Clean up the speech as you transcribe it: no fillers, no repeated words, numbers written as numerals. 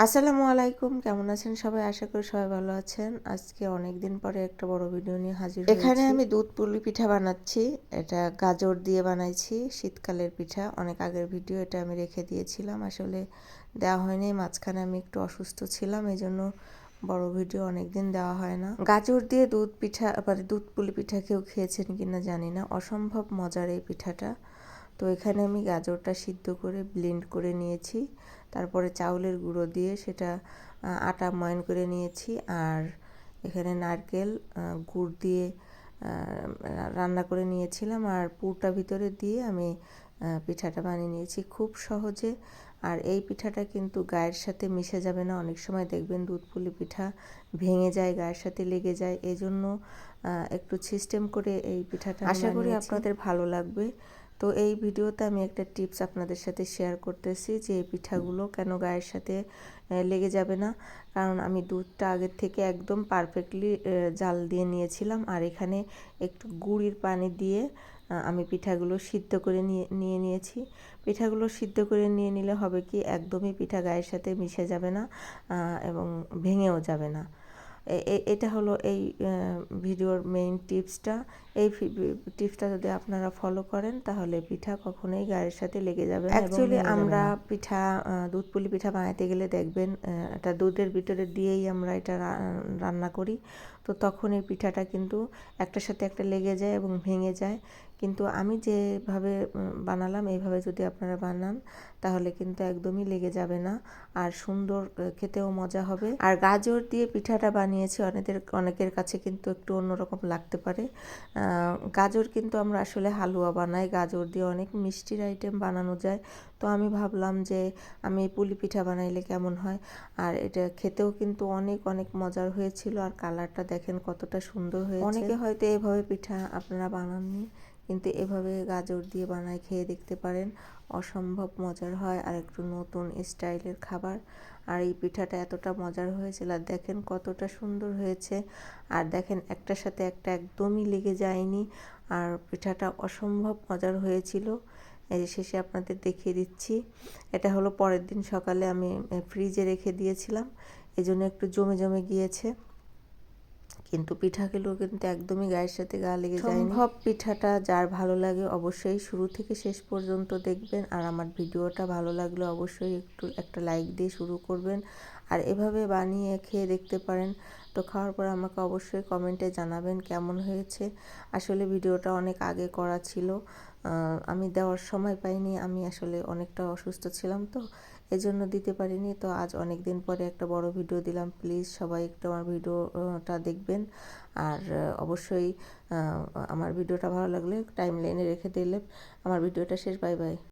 আসসালামু আলাইকুম, কেমন আছেন সবাই? আশা করি সবাই ভালো আছেন। আজকে অনেক দিন পরে একটা বড় ভিডিও নিয়ে হাজির হয়েছি। এখানে আমি দুধ পুলি পিঠা বানাচ্ছি। এটা গাজর দিয়ে বানাইছি, শীতকালের পিঠা। অনেক আগের ভিডিও, এটা আমি রেখে দিয়েছিলাম, আসলে দেওয়া হয়নি। মাঝখানে আমি একটু অসুস্থ ছিলাম, এই জন্য বড় ভিডিও অনেক দিন দেওয়া হয় না। গাজর দিয়ে দুধ পিঠা, আবার দুধ পুলি পিঠা কেউ খেয়েছেন কিনা জানি না, অসম্ভব মজার এই পিঠাটা। তো এখানে আমি গাজরটা সিদ্ধ করে ব্লেন্ড করে নিয়েছি, তারপরে চাউলের গুঁড়ো দিয়ে সেটা আটা ময়ান করে নিয়েছি, আর এখানে নারকেল গুড় দিয়ে রান্না করে নিয়েছিলাম, আর পুরটা ভিতরে দিয়ে আমি পিঠাটা বানিয়ে নিয়েছি খুব সহজে। আর এই পিঠাটা কিন্তু গায়ের সাথে মিশে যাবে না। অনেক সময় দেখবেন দুধ পুলি পিঠা ভেঙে যায়, গায়ের সাথে লেগে যায়, এজন্য একটু সিস্টেম করে এই পিঠাটা আশা করি আপনাদের ভালো লাগবে। তো এই ভিডিওতে আমি একটা টিপস আপনাদের সাথে শেয়ার করতেছি যে এই পিঠাগুলো কেন গায়ের সাথে লেগে যাবে না। কারণ আমি দুধটা আগের থেকে একদম পারফেক্টলি জাল দিয়ে নিয়েছিলাম, আর এখানে একটু গুড়ের পানি দিয়ে আমি পিঠাগুলো সিদ্ধ করে নিয়েছি। পিঠাগুলো সিদ্ধ করে নিয়ে নিলে হবে কি, একদমই পিঠা গায়ের সাথে মিশে যাবে না এবং ভেঙেও যাবে না। এটা হলো এই ভিডিওর মেইন টিপসটা। এই টিপসটা যদি আপনারা ফলো করেন তাহলে পিঠা কখনোই গায়ের সাথে লেগে যাবে না। অ্যাকচুয়ালি আমরা পিঠা, দুধ পুলি পিঠা বানাতে গেলে দেখবেন এটা দুধের ভিতরে দিয়েই আমরা এটা রান্না করি। তো তখন এই পিঠাটা কিন্তু একটার সাথে একটা লেগে যায় এবং ভেঙে যায়। কিন্তু আমি যেভাবে বানালাম, এইভাবে যদি আপনারা বানান তাহলে কিন্তু একদমই লেগে যাবে না, আর সুন্দর খেতেও মজা হবে। আর গাজর দিয়ে পিঠাটা বানিয়েছি, অনেকের কাছে কিন্তু একটু অন্যরকম লাগতে পারে। গাজর কিন্তু আমরা আসলে হালুয়া বানাই, গাজর দিয়ে অনেক মিষ্টির আইটেম বানানো যায়। তো আমি ভাবলাম যে আমি পুলি পিঠা বানাইলে কেমন হয়। আর এটা খেতেও কিন্তু অনেক অনেক মজার হয়েছিল, আর কালারটা দেখেন কতটা সুন্দর হয়েছে। অনেকে হয়তো এভাবে পিঠা আপনারা বানাননি, কিন্তু এভাবে গাজর দিয়ে বানায় খেয়ে দেখতে পারেন, অসম্ভব মজার হয় আর একটু নতুন স্টাইলের খাবার। আর এই পিঠাটা এতটা মজার হয়েছিল, আর দেখেন কতটা সুন্দর হয়েছে। আর দেখেন একটার সাথে একটা একদমই লেগে যায়নি, আর পিঠাটা অসম্ভব মজার হয়েছিল। এই যে শেষে আপনাদের দেখিয়ে দিচ্ছি, এটা হলো পরের দিন সকালে আমি ফ্রিজে রেখে দিয়েছিলাম, এই জন্য একটু জমে জমে গিয়েছে, কিন্তু পিঠাগুলো কিন্তু একদমই গায়ের সাথে গা লেগে যায়নি। সম্ভব পিঠাটা যার ভালো লাগে অবশ্যই শুরু থেকে শেষ পর্যন্ত দেখবেন, আর আমার ভিডিওটা ভালো লাগলে অবশ্যই একটা লাইক দিয়ে শুরু করবেন, আর এভাবে বানিয়ে খেয়ে দেখতে পারেন। তো খাওয়ার পর আমাকে অবশ্যই কমেন্টে জানাবেন কেমন হয়েছে। আসলে ভিডিওটা অনেক আগে করা ছিল, আমি দেওয়ার সময় পাইনি, আমি আসলে অনেকটা অসুস্থ ছিলাম, তো এজন্য দিতে পারিনি। তো আজ অনেক দিন পরে একটা বড় ভিডিও দিলাম, প্লিজ সবাই একটু আমার ভিডিওটা দেখবেন। আর অবশ্যই আমার ভিডিওটা ভালো লাগলে টাইম লাইনে রেখে দিলে আমার ভিডিওটা শেষ। Bye bye.